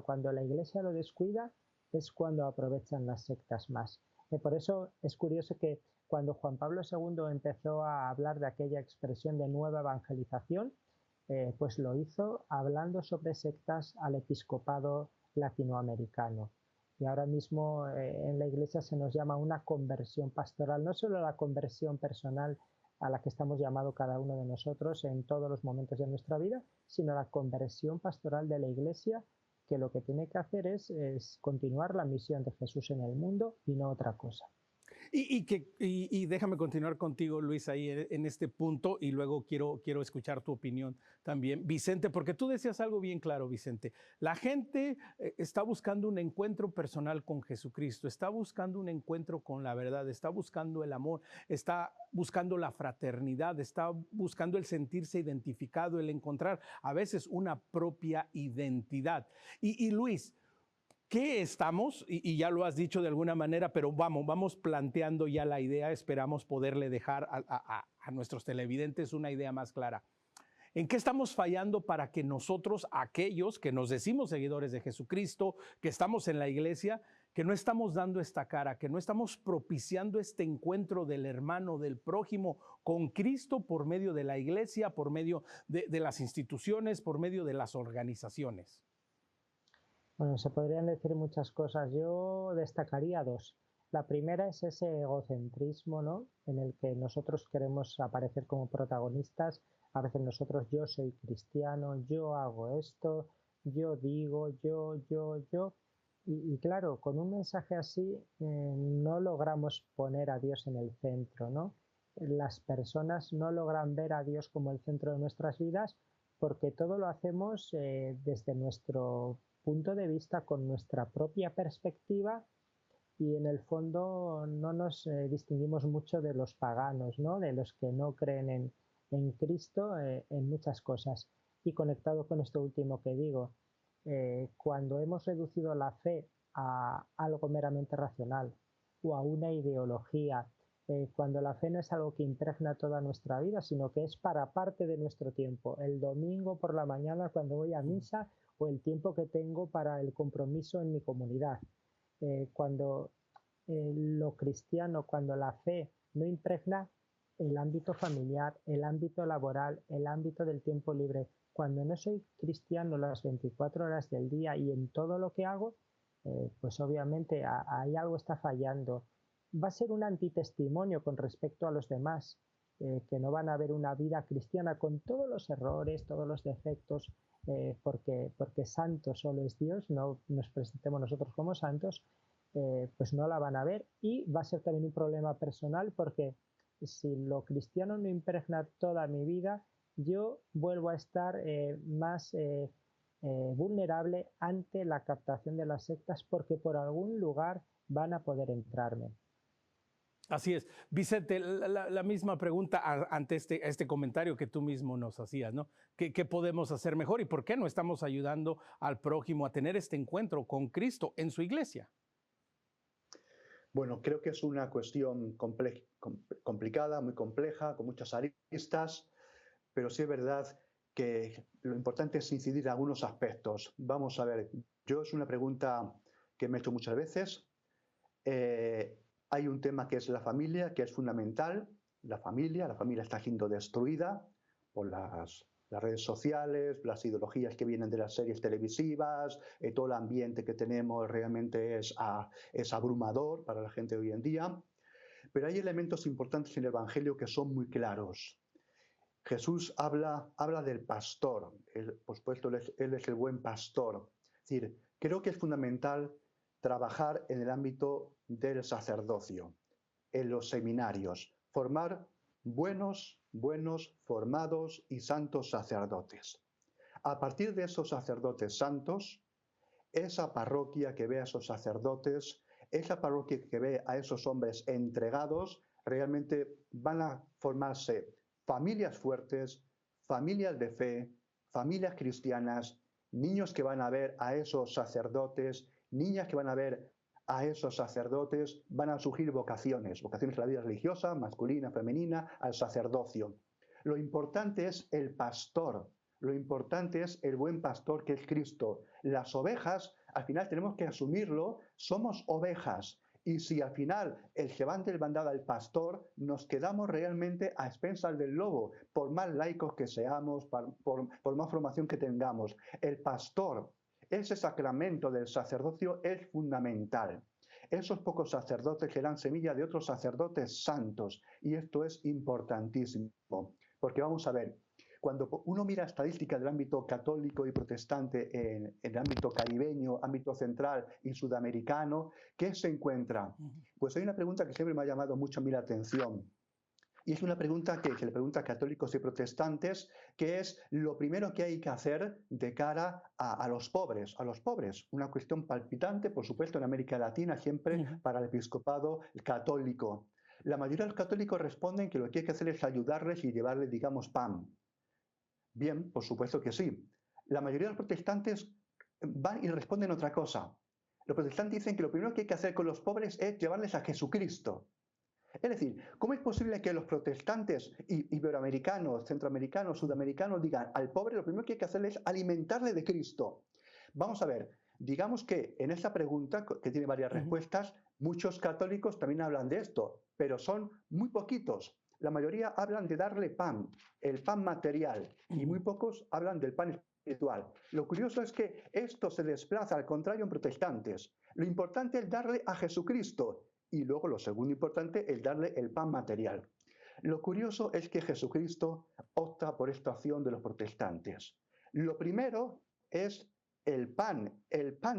cuando la Iglesia lo descuida, es cuando aprovechan las sectas más. Por eso es curioso que cuando Juan Pablo II empezó a hablar de aquella expresión de nueva evangelización, pues lo hizo hablando sobre sectas al episcopado latinoamericano. Y ahora mismo en la Iglesia se nos llama una conversión pastoral, no solo la conversión personal a la que estamos llamados cada uno de nosotros en todos los momentos de nuestra vida, sino la conversión pastoral de la Iglesia, que lo que tiene que hacer es continuar la misión de Jesús en el mundo y no otra cosa. Y déjame continuar contigo, Luis, ahí en este punto y luego quiero escuchar tu opinión también, Vicente, porque tú decías algo bien claro, Vicente. La gente está buscando un encuentro personal con Jesucristo, está buscando un encuentro con la verdad, está buscando el amor, está buscando la fraternidad, está buscando el sentirse identificado, el encontrar a veces una propia identidad. Y Luis, ¿qué estamos? Y ya lo has dicho de alguna manera, pero vamos planteando ya la idea, esperamos poderle dejar a nuestros televidentes una idea más clara. ¿En qué estamos fallando para que nosotros, aquellos que nos decimos seguidores de Jesucristo, que estamos en la iglesia, que no estamos dando esta cara, que no estamos propiciando este encuentro del hermano, del prójimo con Cristo por medio de la iglesia, por medio de las instituciones, por medio de las organizaciones? Bueno, se podrían decir muchas cosas. Yo destacaría dos. La primera es ese egocentrismo, ¿no? En el que nosotros queremos aparecer como protagonistas. A veces nosotros, yo soy cristiano, yo hago esto, yo digo, yo. Y claro, con un mensaje así no logramos poner a Dios en el centro, ¿no? Las personas no logran ver a Dios como el centro de nuestras vidas porque todo lo hacemos desde nuestro punto de vista, con nuestra propia perspectiva y en el fondo no nos distinguimos mucho de los paganos, ¿no? De los que no creen en Cristo en muchas cosas. Y conectado con esto último que digo, cuando hemos reducido la fe a algo meramente racional o a una ideología, cuando la fe no es algo que impregna toda nuestra vida, sino que es para parte de nuestro tiempo. El domingo por la mañana cuando voy a misa o el tiempo que tengo para el compromiso en mi comunidad. Cuando lo cristiano, cuando la fe no impregna el ámbito familiar, el ámbito laboral, el ámbito del tiempo libre. Cuando no soy cristiano las 24 horas del día y en todo lo que hago, pues obviamente ahí algo está fallando. Va a ser un antitestimonio con respecto a los demás, que no van a ver una vida cristiana con todos los errores, todos los defectos, porque santo solo es Dios, no nos presentemos nosotros como santos, pues no la van a ver, y va a ser también un problema personal porque si lo cristiano no impregna toda mi vida, yo vuelvo a estar más vulnerable ante la captación de las sectas porque por algún lugar van a poder entrarme. Así es. Vicente, la misma pregunta ante este comentario que tú mismo nos hacías, ¿no? ¿Qué podemos hacer mejor y por qué no estamos ayudando al prójimo a tener este encuentro con Cristo en su iglesia? Bueno, creo que es una cuestión complicada, muy compleja, con muchas aristas, pero sí es verdad que lo importante es incidir en algunos aspectos. Vamos a ver, yo es una pregunta que me he hecho muchas veces. Hay un tema que es la familia, que es fundamental. La familia está siendo destruida por las redes sociales, las ideologías que vienen de las series televisivas, todo el ambiente que tenemos realmente es abrumador para la gente de hoy en día. Pero hay elementos importantes en el Evangelio que son muy claros. Jesús habla del pastor, por supuesto él es el buen pastor. Es decir, creo que es fundamental trabajar en el ámbito del sacerdocio, en los seminarios, formar buenos, formados y santos sacerdotes. A partir de esos sacerdotes santos, esa parroquia que ve a esos sacerdotes, esa parroquia que ve a esos hombres entregados, realmente van a formarse familias fuertes, familias de fe, familias cristianas, niños que van a ver a esos sacerdotes, niñas que van a ver a esos sacerdotes, van a surgir vocaciones a la vida religiosa, masculina, femenina, al sacerdocio. Lo importante es el pastor, lo importante es el buen pastor que es Cristo. Las ovejas, al final tenemos que asumirlo, somos ovejas. Y si al final el que va del bandada al pastor, nos quedamos realmente a expensas del lobo, por más laicos que seamos, por más formación que tengamos. El pastor, ese sacramento del sacerdocio es fundamental. Esos pocos sacerdotes serán semilla de otros sacerdotes santos. Y esto es importantísimo. Porque vamos a ver, cuando uno mira estadísticas del ámbito católico y protestante en el ámbito caribeño, ámbito central y sudamericano, ¿qué se encuentra? Pues hay una pregunta que siempre me ha llamado mucho a mí la atención. Y es una pregunta que se le pregunta a católicos y protestantes, que es lo primero que hay que hacer de cara a los pobres. A los pobres, una cuestión palpitante, por supuesto, en América Latina, siempre para el episcopado católico. La mayoría de los católicos responden que lo que hay que hacer es ayudarles y llevarles, digamos, pan. Bien, por supuesto que sí. La mayoría de los protestantes van y responden otra cosa. Los protestantes dicen que lo primero que hay que hacer con los pobres es llevarles a Jesucristo. Es decir, ¿cómo es posible que los protestantes iberoamericanos, centroamericanos, sudamericanos digan al pobre lo primero que hay que hacerle es alimentarle de Cristo? Vamos a ver, digamos que en esta pregunta, que tiene varias respuestas, muchos católicos también hablan de esto, pero son muy poquitos. La mayoría hablan de darle pan, el pan material, y muy pocos hablan del pan espiritual. Lo curioso es que esto se desplaza, al contrario, en protestantes. Lo importante es darle a Jesucristo. Y luego lo segundo importante es darle el pan material. Lo curioso es que Jesucristo opta por esta opción de los protestantes. Lo primero es el pan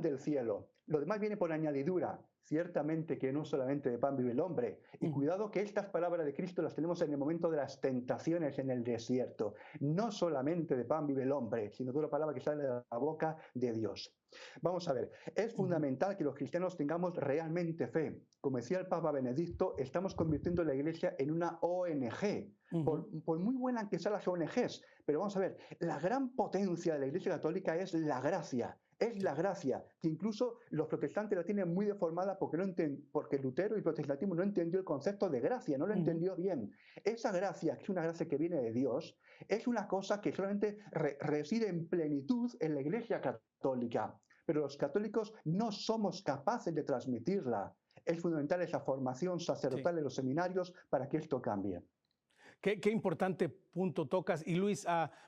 del cielo. Lo demás viene por añadidura. Ciertamente que no solamente de pan vive el hombre. Y cuidado que estas palabras de Cristo las tenemos en el momento de las tentaciones en el desierto. No solamente de pan vive el hombre, sino de una palabra que sale de la boca de Dios. Vamos a ver, es fundamental que los cristianos tengamos realmente fe. Como decía el Papa Benedicto, estamos convirtiendo la Iglesia en una ONG. Por muy buenas que sean las ONGs, pero vamos a ver, la gran potencia de la Iglesia Católica es la gracia. Es la gracia, que incluso los protestantes la tienen muy deformada porque Lutero y el protestantismo no entendió el concepto de gracia, no lo entendió bien. Esa gracia, que es una gracia que viene de Dios, es una cosa que solamente reside en plenitud en la Iglesia católica. Pero los católicos no somos capaces de transmitirla. Es fundamental esa formación sacerdotal en los seminarios para que esto cambie. Qué importante punto tocas. Y Luis,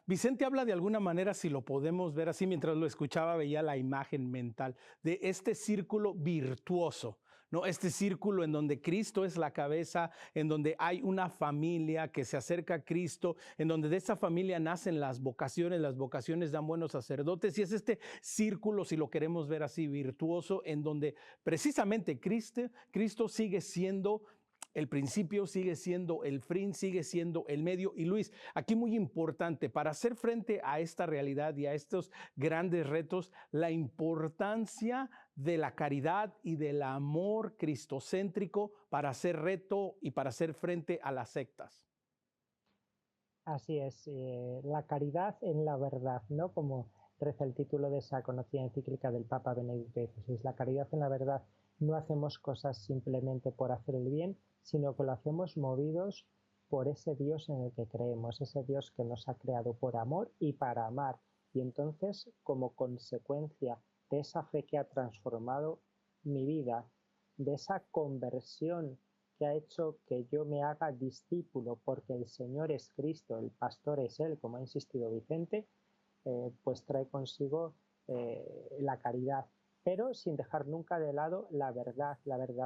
Vicente habla de alguna manera, si lo podemos ver así, mientras lo escuchaba veía la imagen mental de este círculo virtuoso, ¿no? Este círculo en donde Cristo es la cabeza, en donde hay una familia que se acerca a Cristo, en donde de esa familia nacen las vocaciones dan buenos sacerdotes, y es este círculo, si lo queremos ver así, virtuoso, en donde precisamente Cristo sigue siendo el principio, sigue siendo el fin, sigue siendo el medio. Y Luis, aquí muy importante, para hacer frente a esta realidad y a estos grandes retos, la importancia de la caridad y del amor cristocéntrico para hacer reto y para hacer frente a las sectas. Así es, la caridad en la verdad, ¿no? Como reza el título de esa conocida encíclica del Papa Benedicto XVI. La caridad en la verdad, no hacemos cosas simplemente por hacer el bien, sino que lo hacemos movidos por ese Dios en el que creemos, ese Dios que nos ha creado por amor y para amar. Y entonces, como consecuencia de esa fe que ha transformado mi vida, de esa conversión que ha hecho que yo me haga discípulo, porque el Señor es Cristo, el pastor es Él, como ha insistido Vicente, pues trae consigo la caridad, pero sin dejar nunca de lado la verdad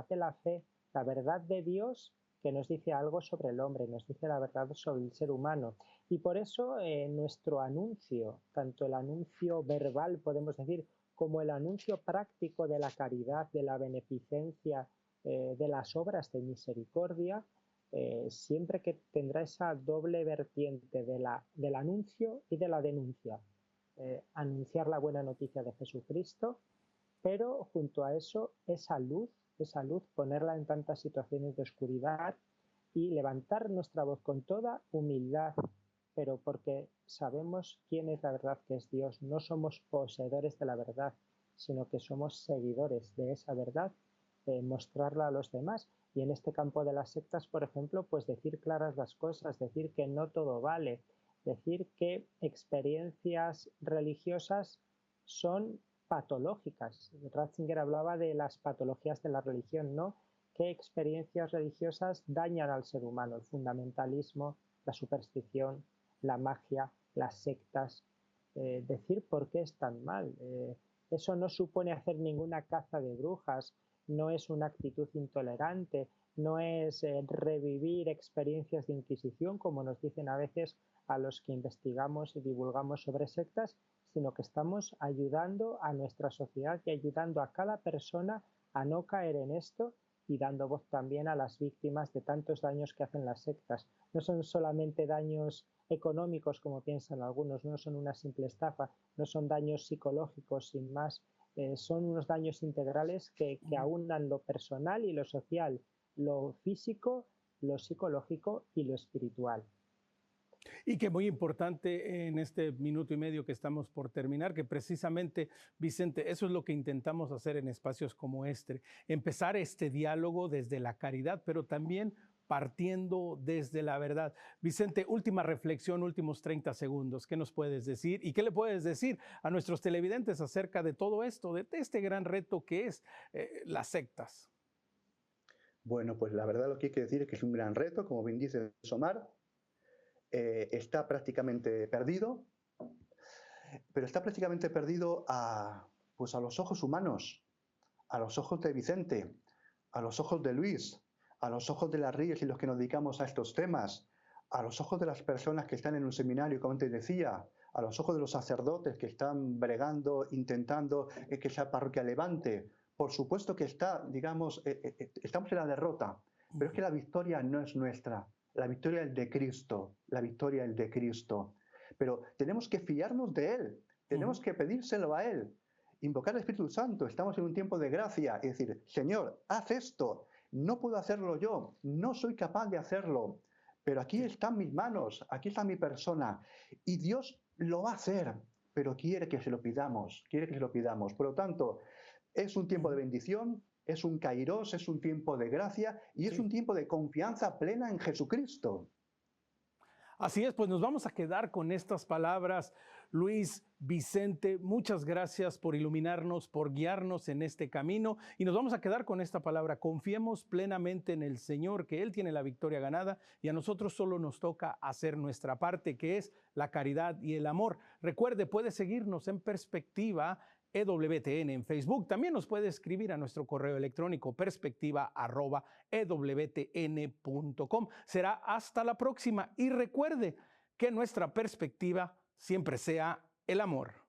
de la fe, la verdad de Dios, que nos dice algo sobre el hombre, nos dice la verdad sobre el ser humano. Y por eso nuestro anuncio, tanto el anuncio verbal, podemos decir, como el anuncio práctico de la caridad, de la beneficencia, de las obras de misericordia, siempre que tendrá esa doble vertiente del anuncio y de la denuncia. Anunciar la buena noticia de Jesucristo, pero junto a eso esa luz, ponerla en tantas situaciones de oscuridad y levantar nuestra voz con toda humildad, pero porque sabemos quién es la verdad, que es Dios. No somos poseedores de la verdad, sino que somos seguidores de esa verdad, mostrarla a los demás. Y en este campo de las sectas, por ejemplo, pues decir claras las cosas, decir que no todo vale, decir que experiencias religiosas son patológicas. Ratzinger hablaba de las patologías de la religión, ¿no? ¿Qué experiencias religiosas dañan al ser humano? El fundamentalismo, la superstición, la magia, las sectas. Decir por qué es tan mal. Eso no supone hacer ninguna caza de brujas, no es una actitud intolerante, no es revivir experiencias de Inquisición, como nos dicen a veces a los que investigamos y divulgamos sobre sectas, sino que estamos ayudando a nuestra sociedad y ayudando a cada persona a no caer en esto, y dando voz también a las víctimas de tantos daños que hacen las sectas. No son solamente daños económicos, como piensan algunos, no son una simple estafa, no son daños psicológicos sin más, son unos daños integrales que aunan lo personal y lo social, lo físico, lo psicológico y lo espiritual. Y que muy importante en este minuto y medio que estamos por terminar, que precisamente, Vicente, eso es lo que intentamos hacer en espacios como este, empezar este diálogo desde la caridad, pero también partiendo desde la verdad. Vicente, última reflexión, últimos 30 segundos, ¿qué nos puedes decir? ¿Y qué le puedes decir a nuestros televidentes acerca de todo esto, de este gran reto que es las sectas? Bueno, pues la verdad lo que hay que decir es que es un gran reto, como bien dice Omar. Está prácticamente perdido, pero está prácticamente perdido pues a los ojos humanos, a los ojos de Vicente, a los ojos de Luis, a los ojos de las Ríes y los que nos dedicamos a estos temas, a los ojos de las personas que están en un seminario, como antes decía, a los ojos de los sacerdotes que están bregando, intentando que esa parroquia levante. Por supuesto que estamos en la derrota, pero es que la victoria no es nuestra. La victoria es de Cristo, la victoria es de Cristo. Pero tenemos que fiarnos de Él, tenemos que pedírselo a Él, invocar al Espíritu Santo. Estamos en un tiempo de gracia, es decir, Señor, haz esto, no puedo hacerlo yo, no soy capaz de hacerlo, pero aquí están mis manos, aquí está mi persona, y Dios lo va a hacer, pero quiere que se lo pidamos, quiere que se lo pidamos. Por lo tanto, es un tiempo de bendición, es un kairos, es un tiempo de gracia y es un tiempo de confianza plena en Jesucristo. Así es, pues nos vamos a quedar con estas palabras. Luis Vicente, muchas gracias por iluminarnos, por guiarnos en este camino y nos vamos a quedar con esta palabra. Confiemos plenamente en el Señor, que Él tiene la victoria ganada y a nosotros solo nos toca hacer nuestra parte, que es la caridad y el amor. Recuerde, puede seguirnos en Perspectiva EWTN en Facebook. También nos puede escribir a nuestro correo electrónico perspectiva@ewtn.com. Será hasta la próxima y recuerde que nuestra perspectiva siempre sea el amor.